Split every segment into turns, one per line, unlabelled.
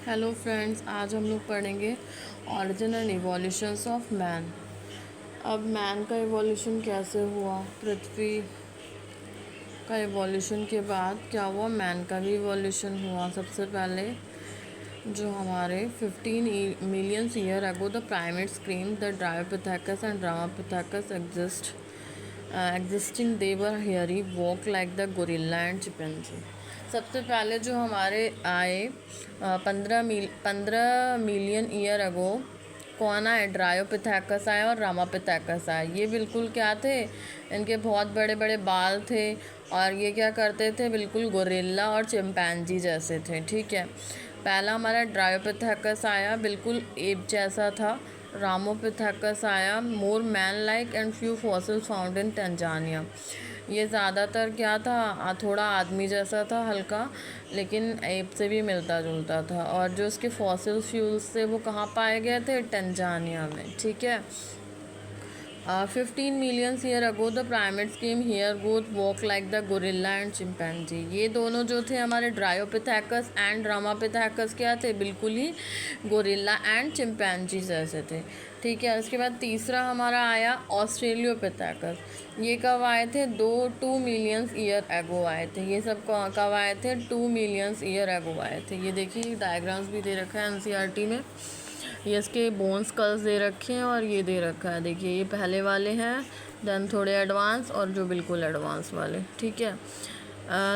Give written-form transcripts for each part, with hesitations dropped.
Hello friends, आज हम लोग पढ़ेंगे origin and evolutions of man. अब मैन का इवोल्यूशन कैसे हुआ, पृथ्वी का इवोल्यूशन के बाद क्या हुआ, मैन का भी इवोल्यूशन हुआ। सबसे पहले जो हमारे 15 million year ago the primates claim the Dryopithecus and Ramapithecus existing they were hairy walk like the gorilla and chimpanzee. सबसे पहले जो हमारे आए 15 मिलियन ईयर अगो कौन आए, ड्रायोपिथेकस आए और रामापिथेकस आए। ये बिल्कुल क्या थे, इनके बहुत बड़े बड़े बाल थे और ये क्या करते थे, बिल्कुल गोरिल्ला और चिंपैंजी जैसे थे। ठीक है, पहला हमारा ड्रायोपिथेकस आया, बिल्कुल एप जैसा था। रामोपिथेकस आया, more man like and few fossils found in Tanzania. ये ज़्यादातर क्या था, थोड़ा आदमी जैसा था हल्का, लेकिन एप से भी मिलता जुलता था। और जो उसके फॉसिल फ्यूल्स थे वो कहाँ पाए गए थे, तंजानिया में। ठीक है, 15 million year ago the primates came here both walk like the gorilla and chimpanzee. ये दोनों जो थे हमारे ड्रायोपिथेकस एंड रामापिथेकस क्या थे, बिल्कुल ही गोरिल्ला एंड चिंपैंजी जैसे थे। ठीक है, उसके बाद तीसरा हमारा आया ऑस्ट्रेलियोपिथेकस। ये कब आए थे, 2 मिलियन ईयर एगो आए थे। ये सब कब आए थे, 2 मिलियन ईयर एगो आए थे। ये देखिए डायग्राम्स भी दे रखा है एनसीईआरटी में। ये इसके बोन स्कल्स दे रखे हैं और ये दे रखा है, देखिए ये पहले वाले हैं, देन थोड़े एडवांस और जो बिल्कुल एडवांस वाले। ठीक है,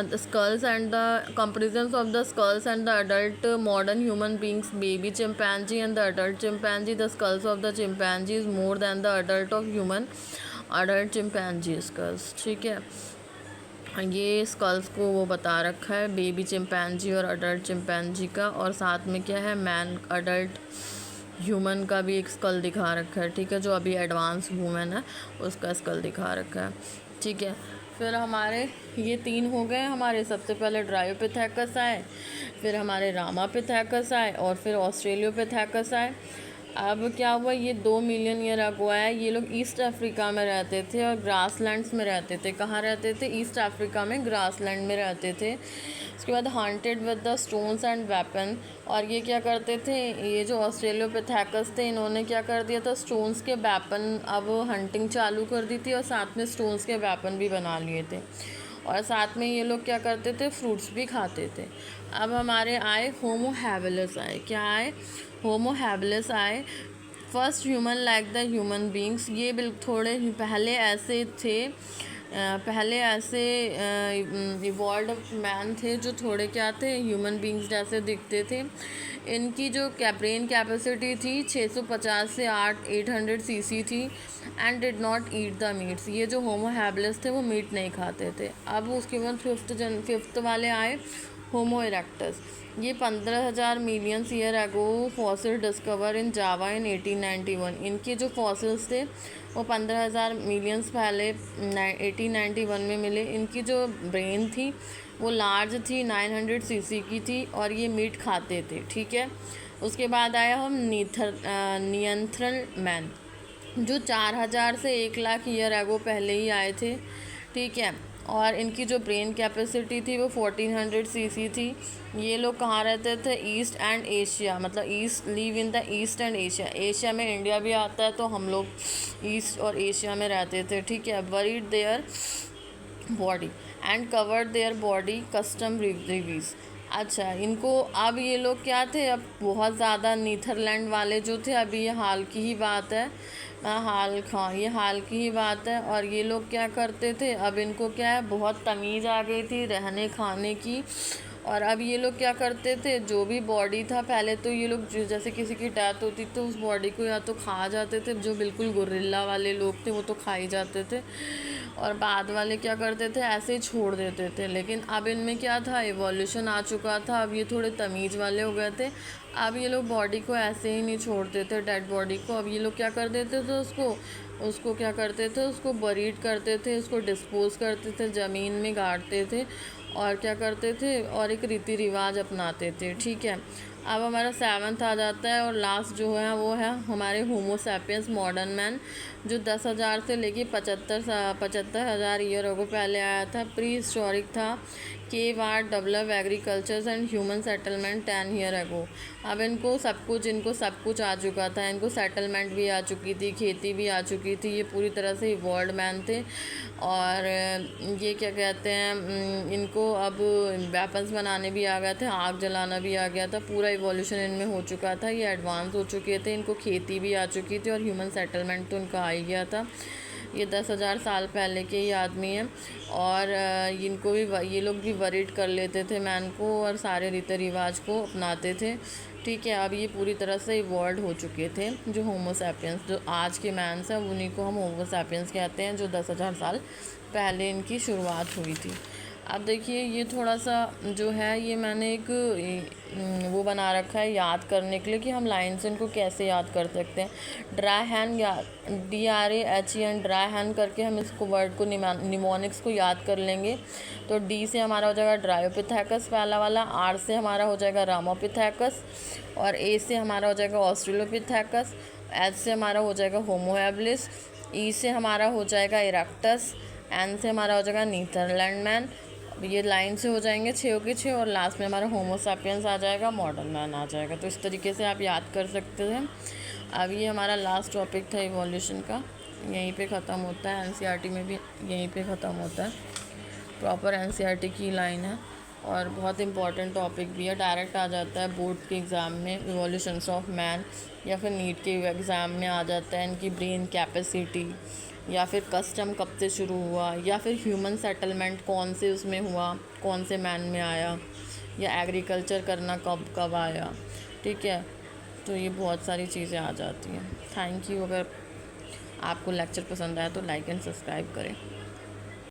the skulls and the comparison of the skulls and the adult modern human beings, baby chimpanzee and the adult chimpanzee. The skulls of the chimpanzee is more than the adult of human adult chimpanzee skulls. ठीक है, ये skulls को वो बता रखा है baby chimpanzee और adult chimpanzee का, और साथ में क्या है, मैन अडल्ट ह्यूमन का भी एक स्कल दिखा रखा है। ठीक है, जो अभी एडवांस ह्यूमन है उसका स्कल दिखा रखा है। ठीक है, फिर हमारे ये 3 हो गए हमारे। सबसे पहले ड्रायोपिथेकस आए, फिर हमारे रामापिथेकस आए और फिर ऑस्ट्रेलियोपिथेकस आए। अब क्या हुआ, ये 2 मिलियन ईयर अगो आया। ये लोग ईस्ट अफ्रीका में रहते थे और ग्रासलैंड्स में रहते थे। कहाँ रहते थे, ईस्ट अफ्रीका में ग्रासलैंड में रहते थे। उसके बाद haunted with the stones and weapon. और ये क्या करते थे, ये जो ऑस्ट्रेलियोपिथेकस थे इन्होंने क्या कर दिया था, स्टोन्स के वेपन, अब हंटिंग चालू कर दी थी और साथ में स्टोन्स के वेपन भी बना लिए थे। और साथ में ये लोग क्या करते थे, फ्रूट्स भी खाते थे। अब हमारे आए होमो हैबिलिस आए। क्या आए, होमो हैबिलिस आए, first human like the human beings. ये बिल्कुल थोड़े पहले ऐसे थे, पहले ऐसे इवॉल्व मैन थे जो थोड़े क्या थे, ह्यूमन बींग्स जैसे दिखते थे। इनकी जो ब्रेन कैपेसिटी थी 650 से 800 सीसी थी and did not eat the meets. ये जो होमो हैबिलिस थे वो मीट नहीं खाते थे। अब उसके बाद फिफ्थ वाले आए होमो इरेक्टस। ये 15,000 million year ago fossil discover in Java in 1891। इनके जो फॉसिल्स थे वो 15,000 मिलियंस पहले 1891 में मिले। इनकी जो ब्रेन थी वो लार्ज थी, 900 सीसी की थी और ये मीट खाते थे। ठीक है, उसके बाद आया हम नियंत्रण मैन, जो 4,000 से 1,00,000 ईयर अगो पहले ही आए थे। ठीक है, और इनकी जो ब्रेन कैपेसिटी थी वो 1400 सीसी थी। ये लोग कहाँ रहते थे, ईस्ट एंड एशिया, मतलब east, live in the east and Asia. Asia में इंडिया भी आता है तो हम लोग ईस्ट और एशिया में रहते थे। ठीक है, buried their body and covered their body custom रिवीज। अच्छा, इनको अब ये लोग क्या थे, अब बहुत ज़्यादा नीदरलैंड वाले जो थे, अभी ये हाल की ही बात है, ये हाल की ही बात है। और ये लोग क्या करते थे, अब इनको क्या है, बहुत तमीज़ आ गई थी रहने खाने की। और अब ये लोग क्या करते थे, जो भी बॉडी था, पहले तो ये लोग जैसे किसी की डेथ होती तो उस बॉडी को या तो खा जाते थे, जो बिल्कुल गोरिल्ला वाले लोग थे वो तो खा ही जाते थे, और बाद वाले क्या करते थे, ऐसे ही छोड़ देते थे। लेकिन अब इनमें क्या था, इवोल्यूशन आ चुका था, अब ये थोड़े तमीज़ वाले हो गए थे। अब ये लोग बॉडी को ऐसे ही नहीं छोड़ते थे, डेड बॉडी को। अब ये लोग क्या कर देते थे, उसको क्या करते थे, उसको बरीड करते थे, उसको डिस्पोज करते थे, ज़मीन में गाड़ते थे और क्या करते थे, और एक रीति रिवाज अपनाते थे। ठीक है, अब हमारा 7th आ जाता है और लास्ट जो है वो है हमारे होमो सैपियंस मॉडर्न मैन, जो 10,000 से लेके 75,000 ईयर अगो पहले आया था। प्री हिस्टोरिक था। Cave art develop agriculture and human settlement 10 year ago. अब इनको सब कुछ आ चुका था। इनको सेटलमेंट भी आ चुकी थी, खेती भी आ चुकी थी। ये पूरी तरह से इवॉल्व मैन थे। और ये क्या कहते हैं, इनको अब वेपन्स बनाने भी आ गए थे, आग जलाना भी आ गया था। पूरा इवोल्यूशन इनमें हो चुका था। ये एडवांस हो चुके थे। इनको खेती भी आ चुकी थी और ह्यूमन सेटलमेंट तो उनका आ ही गया था। ये 10,000 साल पहले के ही आदमी हैं। और इनको भी ये लोग भी वरीड कर लेते थे मैन को और सारे रीति रिवाज को अपनाते थे। ठीक है, अब ये पूरी तरह से इवॉल्व हो चुके थे। जो होमो सैपियंस, जो आज के मैन्स हैं, उन्हीं को हम होमो सैपियंस कहते हैं, जो 10,000 साल पहले इनकी शुरुआत हुई थी। अब देखिए, ये थोड़ा सा जो है ये मैंने एक वो बना रखा है याद करने के लिए कि हम लाइन से इनको कैसे याद कर सकते हैं। Dry hand, DRAHEN, dry hand करके हम इसको वर्ड को निमोनिक्स को याद कर लेंगे। तो D से हमारा हो जाएगा ड्रायोपिथेकस पहला वाला, R से हमारा हो जाएगा रामोपिथेकस, और A से हमारा हो जाएगा ऑस्ट्रेलोपिथेकस, H से हमारा हो जाएगा होमो हैबिलिस, E से हमारा हो जाएगा इरेक्टस, N से हमारा हो जाएगा नीदरलैंड मैन। ये लाइन से हो जाएंगे 6 के 6 और लास्ट में हमारा होमो सैपियंस आ जाएगा, मॉडर्न मैन आ जाएगा। तो इस तरीके से आप याद कर सकते हैं। अब ये हमारा लास्ट टॉपिक था इवोल्यूशन का, यहीं पे ख़त्म होता है। NCERT में भी यहीं पे ख़त्म होता है। प्रॉपर NCERT की लाइन है और बहुत इंपॉर्टेंट टॉपिक भी है। डायरेक्ट आ जाता है बोर्ड के एग्ज़ाम में, इवोल्यूशंस ऑफ मैन, या फिर नीट के एग्ज़ाम में आ जाता है इनकी ब्रेन कैपेसिटी, या फिर कस्टम कब से शुरू हुआ, या फिर ह्यूमन सेटलमेंट कौन से उसमें हुआ, कौन से मैन में आया, या एग्रीकल्चर करना कब कब आया। ठीक है, तो ये बहुत सारी चीज़ें आ जाती हैं। Thank you. अगर आपको लेक्चर पसंद आया तो लाइक एंड सब्सक्राइब करें।